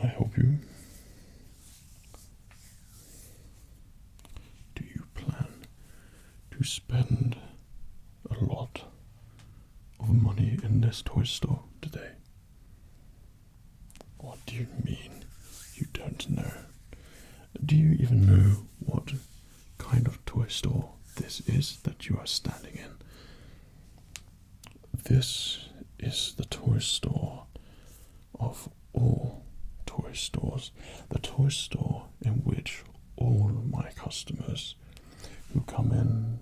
I help you? Do you plan to spend a lot of money in this toy store today? What do you mean you don't know? Do you even know what kind of toy store this is that you are standing in? This is the toy store of all toy stores, the toy store in which all my customers who come in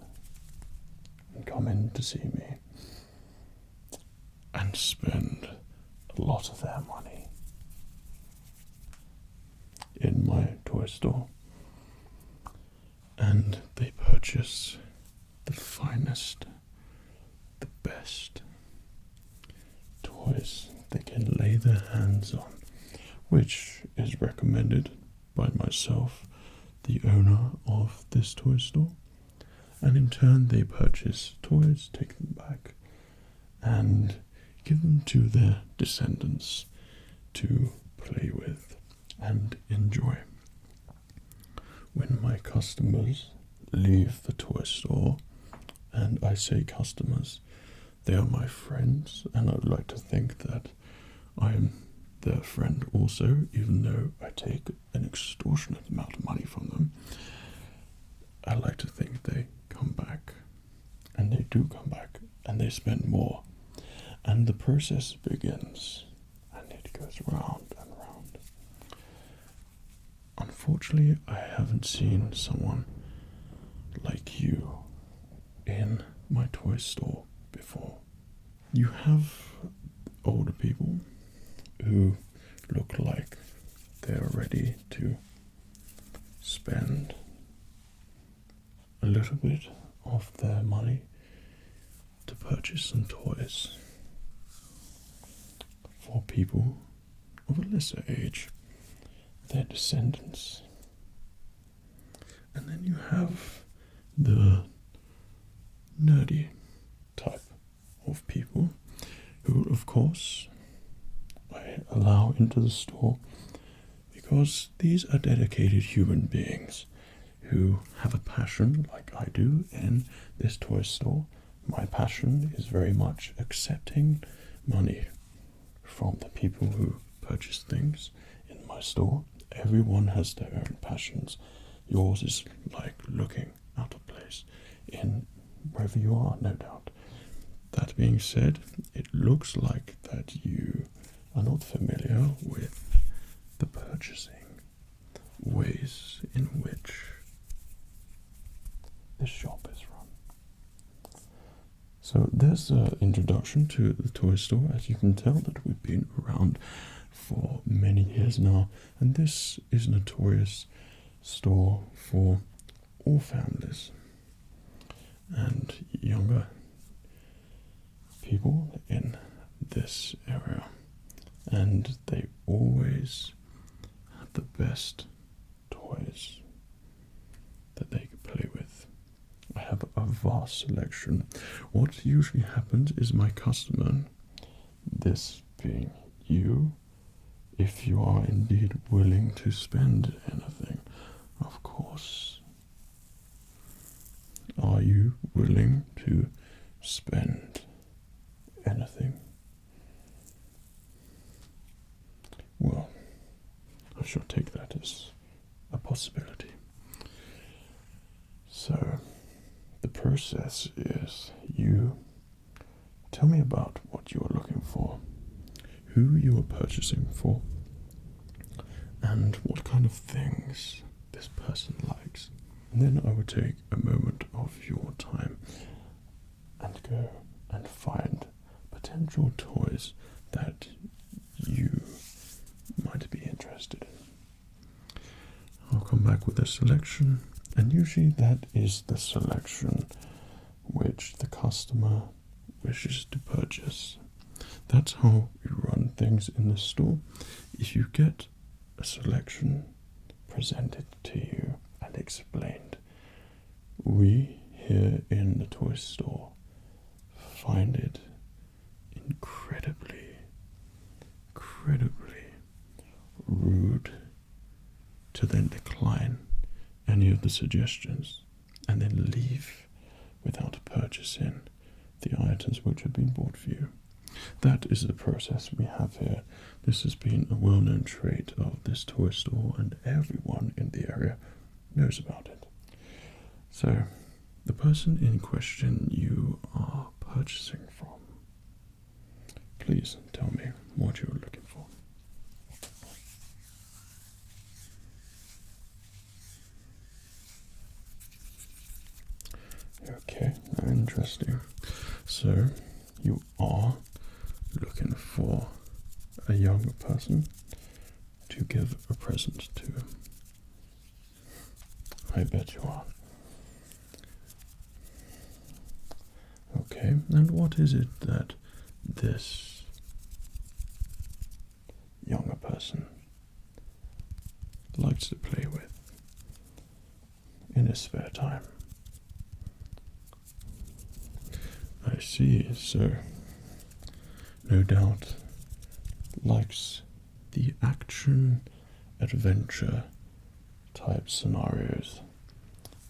to see me and spend a lot of their money in my toy store, and they purchase the finest, the best toys they can lay their hands on, which is recommended by myself, the owner of this toy store. And in turn they purchase toys, take them back, and give them to their descendants to play with and enjoy. When my customers leave the toy store, and I say customers, they are my friends, and I'd like to think that I am their friend also, even though I take an extortionate amount of money from them. I like to think they come back, and they do come back, and they spend more, and the process begins, and it goes round and round. Unfortunately, I haven't seen someone like you in my toy store before. You have older people who look like they're ready to spend a little bit of their money to purchase some toys for people of a lesser age, their descendants. And then you have the nerdy type of people who, of course, I allow into the store because these are dedicated human beings who have a passion like I do in this toy store. My passion is very much accepting money from the people who purchase things in my store. Everyone has their own passions. Yours is like looking out of place in wherever you are, no doubt. That being said, it looks like that you are not familiar with the purchasing ways in which this shop is run. So there's an introduction to the toy store. As you can tell, that we've been around for many years now, and this is a notorious store for all families and younger people in this area, and they always have the best toys that they could play with. I have a vast selection. What usually happens is my customer, this being you, if you are indeed willing to spend anything, of course. Are you willing to spend anything? Well, I shall take that as a possibility. So, the process is you tell me about what you are looking for, who you are purchasing for, and what kind of things this person likes. And then I would take a moment of your time and go and find potential toys that you might be interested in. I'll come back with a selection, and usually that is the selection which the customer wishes to purchase. That's how we run things in the store. If you get a selection presented to you and explained, we here in the toy store find it incredibly to then decline any of the suggestions and then leave without purchasing the items which have been bought for you. That is the process we have here. This has been a well-known trait of this toy store, and everyone in the area knows about it. So, the person in question you are purchasing from, please tell me what you're looking for. Okay, interesting. So, you are looking for a younger person to give a present to. I bet you are. Okay, and what is it that this younger person likes to play with in his spare time? I see, so no doubt likes the action adventure type scenarios,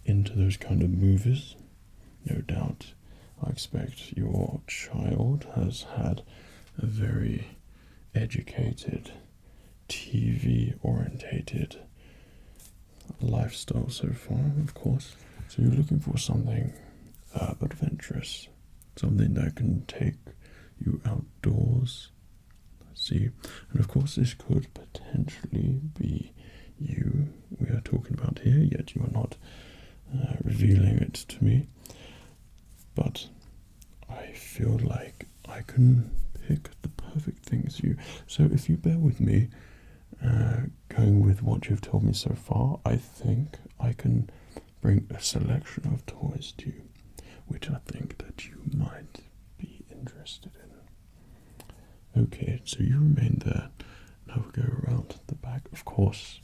into those kind of movies. No doubt I expect your child has had a very educated, TV orientated lifestyle so far, of course. So you're looking for something adventurous, something that can take you outdoors. I see. And of course this could potentially be you we are talking about here, yet you are not revealing it to me. But I feel like I can pick the perfect things for you. So if you bear with me, going with what you've told me so far, I think I can bring a selection of toys to you, which I think that you might be interested in. Okay, so you remain there. Now we go around the back. Of course,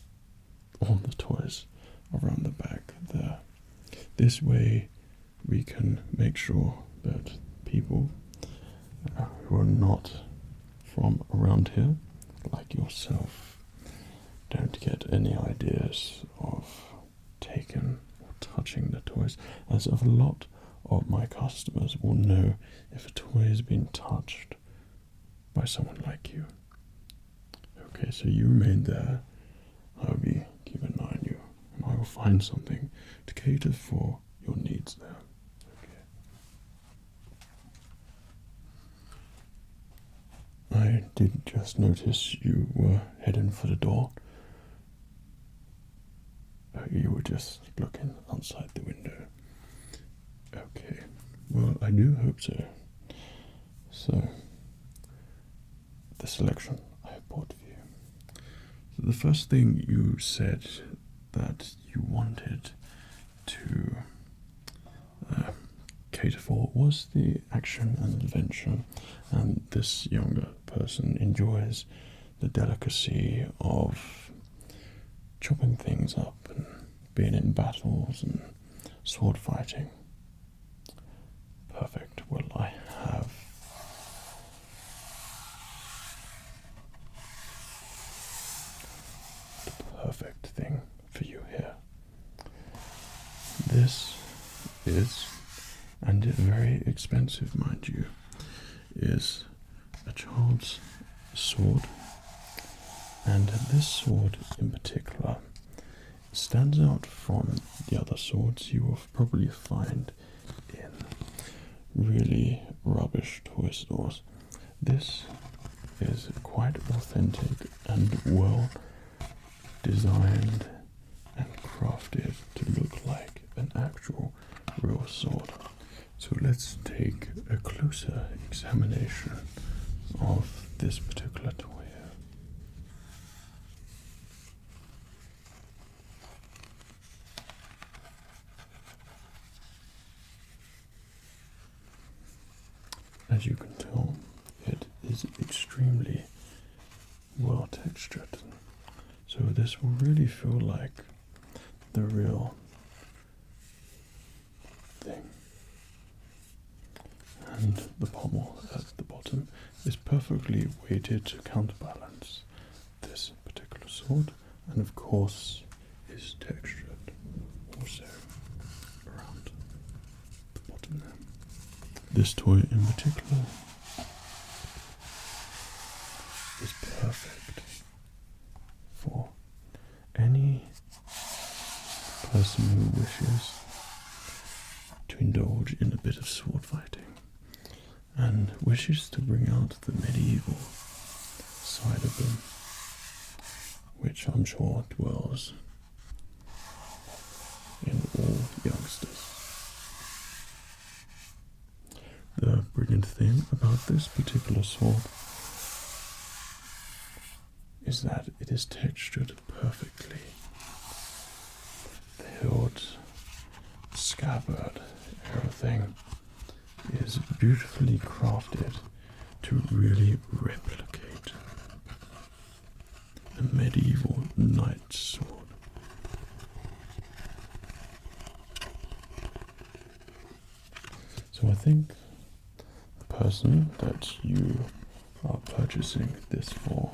all the toys around the back there. This way we can make sure that people who are not from around here, like yourself, don't get any ideas of taking or touching the toys, as a lot of my customers will know if a toy has been touched by someone like you. Okay, so you remain there. I'll be keeping an eye on you, and I will find something to cater for your needs there. Okay. I did just notice you were heading for the door. You were just looking outside the window. Okay, well, I do hope so. So, the selection I have bought for you. So the first thing you said that you wanted to cater for was the action and adventure, and this younger person enjoys the delicacy of chopping things up and being in battles and sword fighting. Perfect. Well, I have the perfect thing for you here. This is, and very expensive, mind you, is a child's sword. And this sword in particular stands out from the other swords you will probably find in really rubbish toy stores. This is quite authentic and well designed and crafted to look like an actual real sword. So let's take a closer examination of this particular toy here. As you can tell, it is extremely well textured. So this will really feel like the real thing. And the pommel at the bottom is perfectly weighted to counterbalance this particular sword. And of course, this toy in particular is perfect for any person who wishes to indulge in a bit of sword fighting and wishes to bring out the medieval side of them, which I'm sure dwells in all youngsters. The brilliant thing about this particular sword is that it is textured perfectly. The hilt, scabbard, everything is beautifully crafted to really replicate a medieval knight sword. So I think the person that you are purchasing this for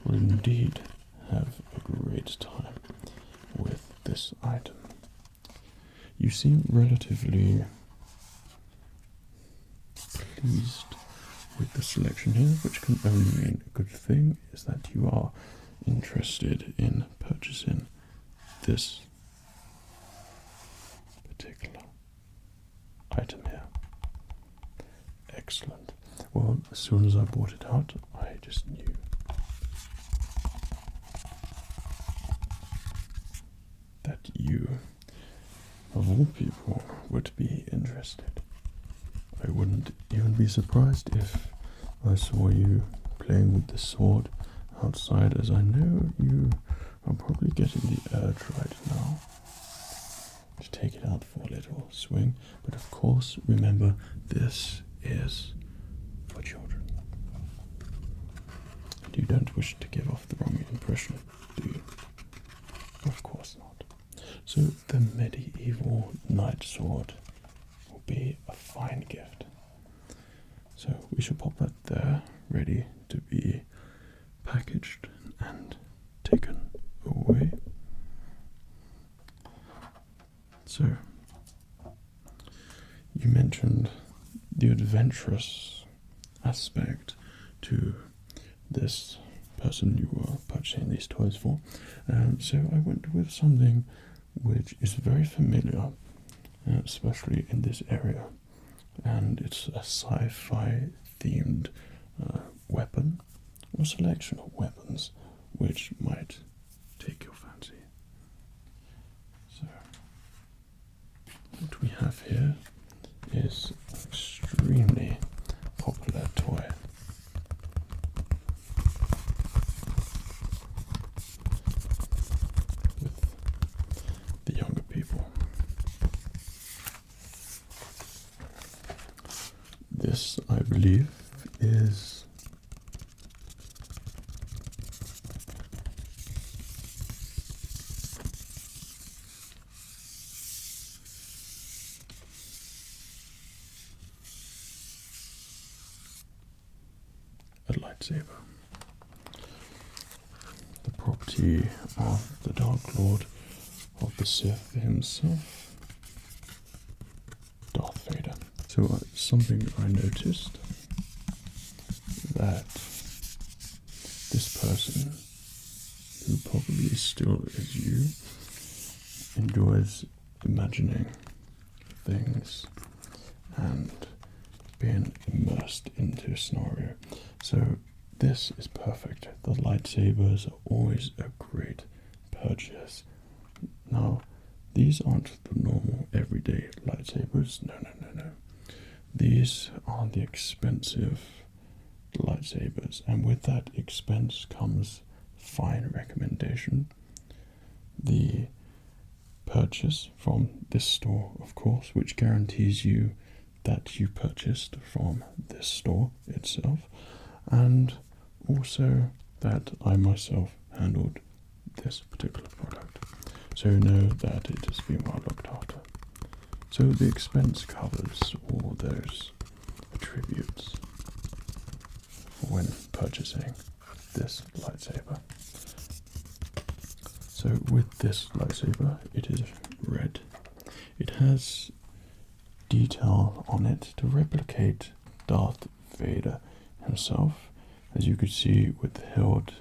will indeed have a great time with this item. You seem relatively pleased with the selection here, which can only mean a good thing, is that you are interested in purchasing this particular item here. Excellent. Well, as soon as I bought it out, I just knew. That you, of all people, would be interested. I wouldn't even be surprised if I saw you playing with the sword outside, as I know you are probably getting the urge right now to take it out for a little swing. But of course, remember, this is for children. And you don't wish to give off the wrong impression, do you? Of course not. So the medieval knight sword will be a fine gift. So we shall pop that there, ready to be packaged and taken away. So you mentioned the adventurous aspect to this person you were purchasing these toys for, so I went with something which is very familiar, especially in this area, and it's a sci-fi themed weapon or selection of weapons which might take your fancy. So what we have here is an extremely popular toy. With the younger people. This, I believe, is a lightsaber, the property of the Dark Lord of the Sith himself, Darth Vader. So something I noticed, that this person, who probably still is you, enjoys imagining things and being immersed into a scenario. So this is perfect. The lightsabers are always a great purchase. Now, these aren't the normal everyday lightsabers. No. These are the expensive lightsabers, and with that expense comes fine recommendation. The purchase from this store, of course, which guarantees you that you purchased from this store itself, and also that I myself handled this particular product, so know that it has been well looked after. So the expense covers all those attributes for when purchasing this lightsaber. So with this lightsaber, it is red. It has detail on it to replicate Darth Vader himself. As you could see with the hilt,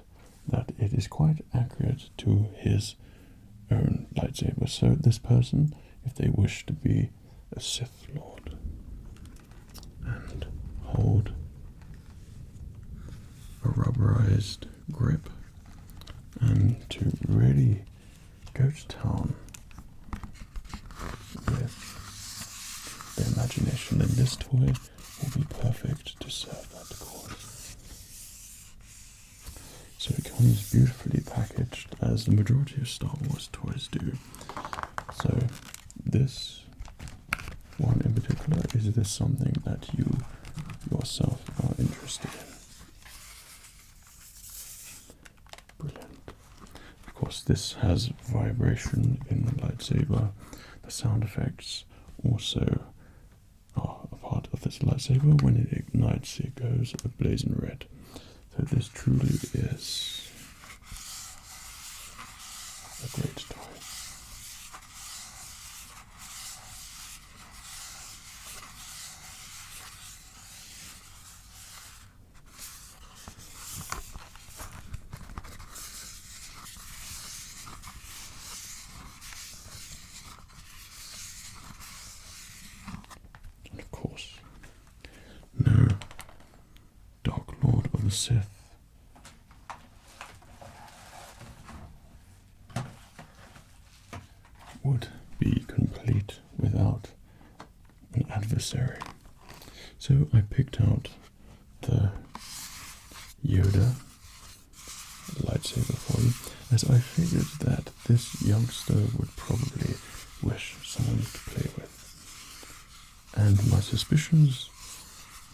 that it is quite accurate to his own lightsaber. So this person, if they wish to be a Sith Lord and hold a rubberized grip and to really go to town with their imagination, then this toy will be perfect to serve that cause. So it comes beautifully packaged, as the majority of Star Wars toys do. So this one in particular, is this something that you yourself are interested in? Brilliant. Of course, this has vibration in the lightsaber. The sound effects also are a part of this lightsaber. When it ignites, it goes blazing red. So this truly is a great toy. And of course, no Dark Lord of the Sith would be complete without an adversary. So I picked out the Yoda lightsaber for you, as I figured that this youngster would probably wish someone to play with. And my suspicions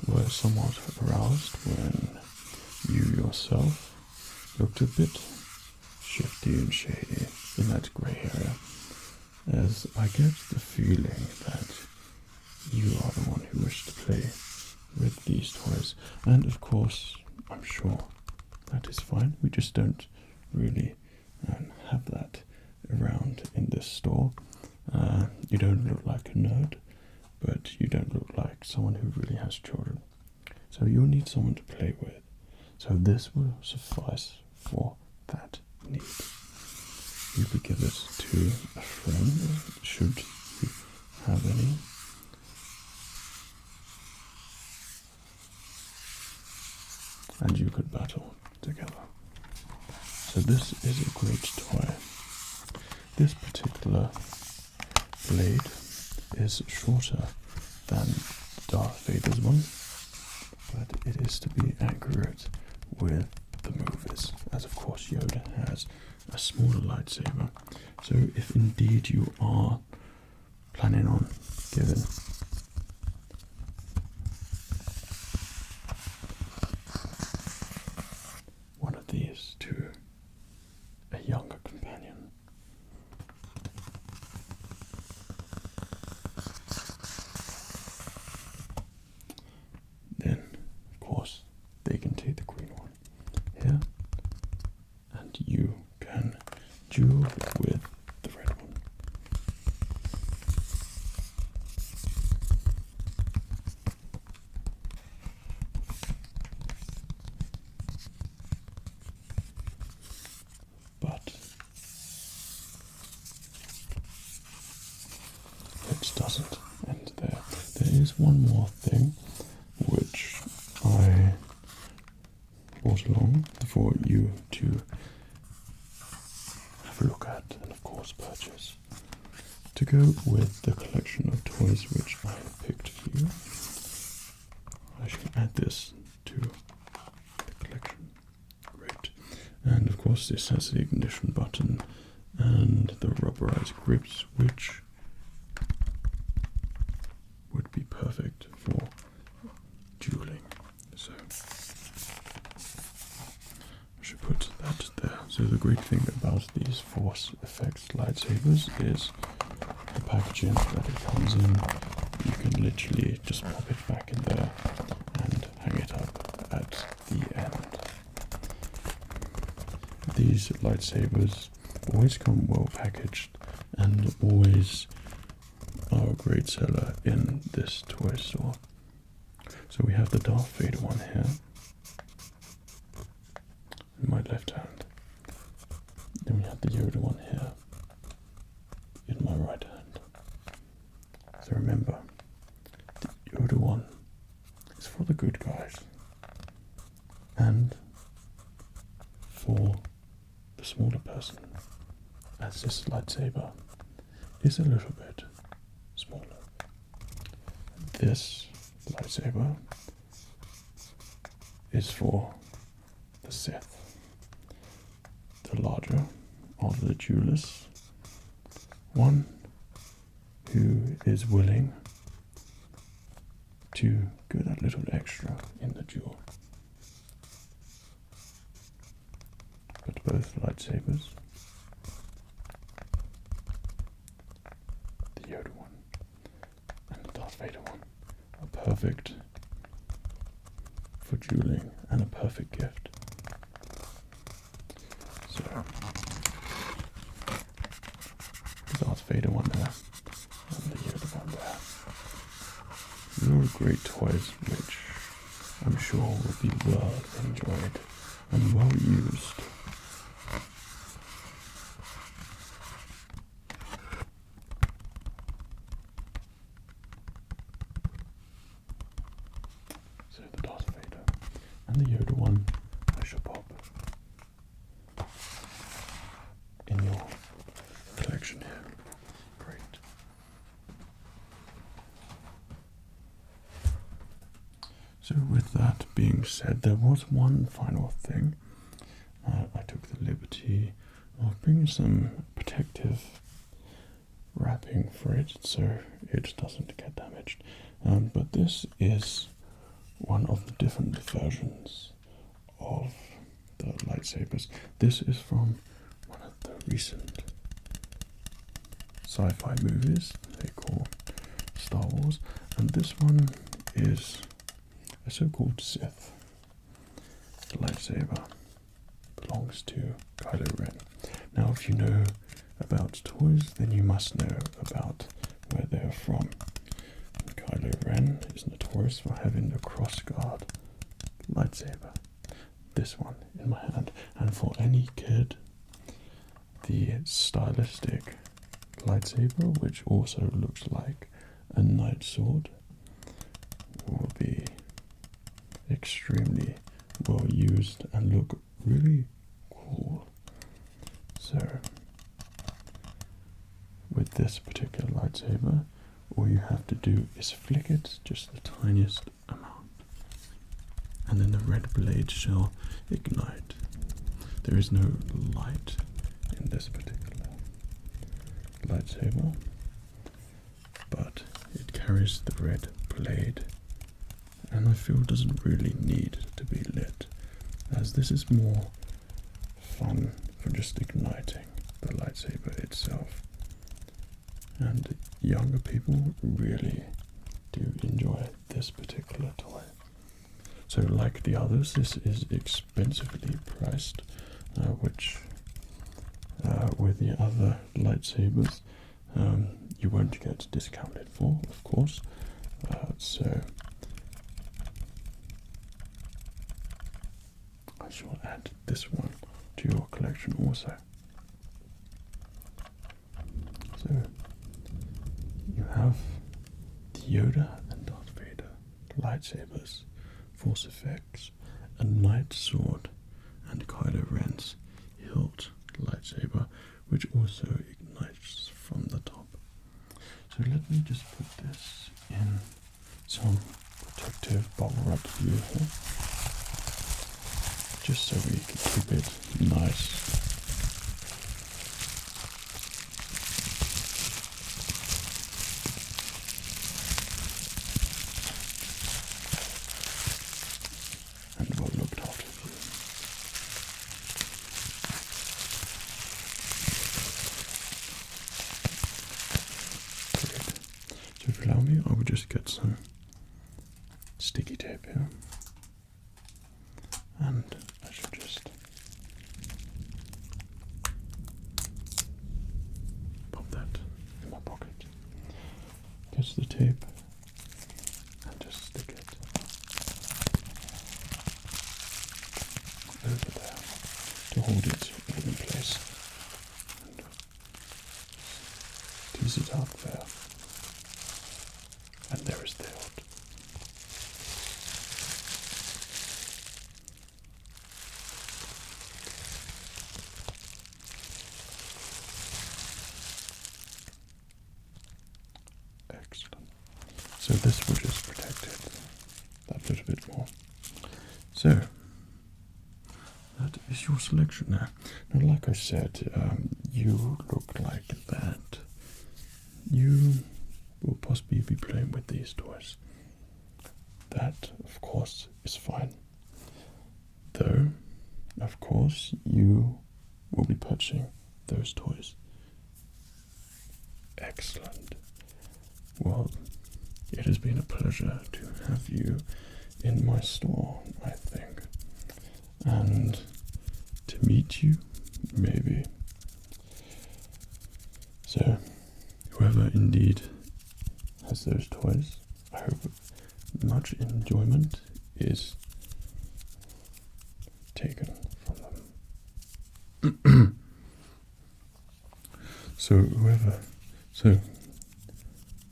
were somewhat aroused when you yourself looked a bit shifty and shady in that grey area, as I get the feeling that you are the one who wished to play with these toys. And of course, I'm sure that is fine. We just don't really have that around in this store. You don't look like a nerd, but you don't look like someone who really has children. So you'll need someone to play with. So this will suffice for that need. You could give it to a friend, should you have any. And you could battle together. So this is a great toy. This particular blade is shorter than Darth Vader's one, but it is to be accurate with the movies, as of course Yoda has a smaller lightsaber. So if indeed you are planning on giving one of these to a younger companion, then of course they can take the green one here, and you can duel with the red one. But it doesn't end there. There is one more thing which I brought along for you to have a look at and of course purchase, to go with the collection of toys which I picked for you. I should add this to the collection. Great. And of course this has the ignition button and the rubberized grips, which would be perfect for dueling. So I should put that there. So the great thing about these Force Effects lightsabers is the packaging that it comes in. You can literally just pop it back in there and hang it up at the end. These lightsabers always come well packaged and always are a great seller in this toy store. So we have the Darth Vader one here in my left hand. Then we have the Yoda one here in my right hand. So remember, the Yoda one is for the good guys and for the smaller person, as this lightsaber is a little bit smaller. This lightsaber is for the Sith, the larger of the duelists, one who is willing to go that little extra in the duel. But both lightsabers, the Yoda one and the Darth Vader one, are perfect for dueling and a perfect gift. So, the Darth Vader one there and the Yoda one there. These are great toys which I'm sure will be well enjoyed and well used. So the Darth Vader and the Yoda one I shall pop in your collection here. Great. So with that being said, there was one final thing. I took the liberty of bringing some protective wrapping for it so it doesn't get damaged. But this is one of the different versions of the lightsabers. This is from one of the recent sci-fi movies they call Star Wars, and this one is a so-called Sith. The lightsaber belongs to Kylo Ren. Now, if you know about toys, then you must know about where they are from. Kylo Ren is notorious for having the crossguard lightsaber. This one in my hand. And for any kid, the stylistic lightsaber, which also looks like a knight sword, will be extremely well used and look really cool. So, with this particular lightsaber, all you have to do is flick it just the tiniest amount, and then the red blade shall ignite. There is no light in this particular lightsaber, but it carries the red blade, and I feel doesn't really need to be lit, as this is more fun for just igniting the lightsaber itself. And younger people really do enjoy this particular toy. So like the others, this is expensively priced, which with the other lightsabers you won't get discounted for, of course. So I shall add this one to your collection also. So you have the Yoda and Darth Vader lightsabers, force effects, a knight sword, and Kylo Ren's hilt lightsaber, which also ignites from the top. So let me just put this in some protective bubble wrap glue here, just so we can keep it nice. And well looked after for you. Great. So if you allow me, I will just get some sticky tape here. And I should just pop that in my pocket. tape and just stick it over there to hold it all in place. And tease it out there. And there is the hilt. Excellent. So this will just protect it that little bit more. So that is your selection now. Now, like I said, you look like that. You will possibly be playing with these toys. That, of course, is fine. Though, of course, you will be purchasing those toys. Excellent. Well, it has been a pleasure to have you in my store, I think. And to meet you, maybe. So, whoever indeed has those toys, I hope much enjoyment is taken from them. So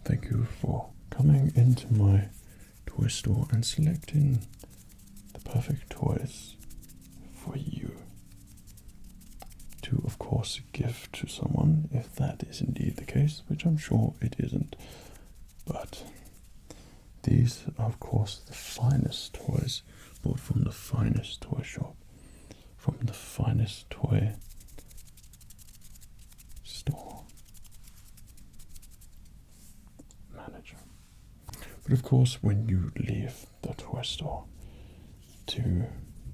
thank you for coming into my toy store and selecting the perfect toys for you to, of course, give to someone, if that is indeed the case, which I'm sure it isn't. But these are, of course, the finest toys bought from the finest toy shop, from the finest toy store manager. But of course, when you leave the toy store, to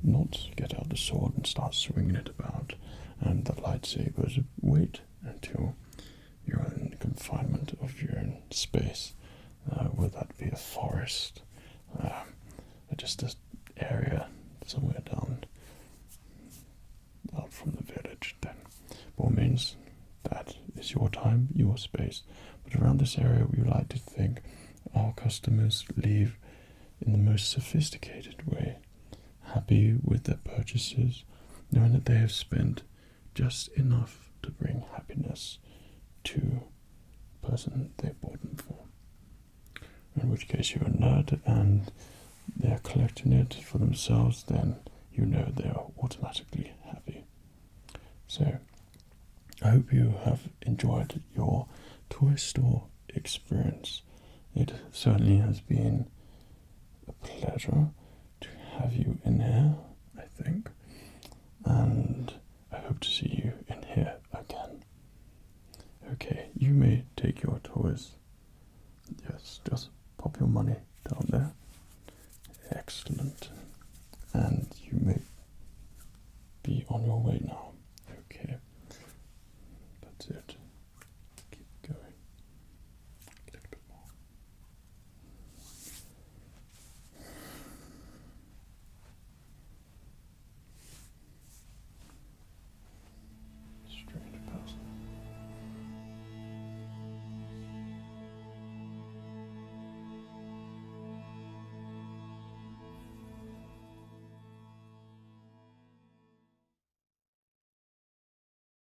not get out the sword and start swinging it about and the lightsabers, wait until you're in confinement of your own space, whether that be a forest, or just an area somewhere down out from the village. Then, by all means, that is your time, your space. But around this area, we like to think our customers leave in the most sophisticated way, happy with their purchases, knowing that they have spent just enough to bring happiness to the person they bought them for. In which case you're a nerd and they're collecting it for themselves, then you know they are automatically happy. So, I hope you have enjoyed your toy store experience. It certainly has been a pleasure to have you in here, I think, and I hope to see you in here again. Okay, you may take your toys. Yes, just pop your money down there. Excellent.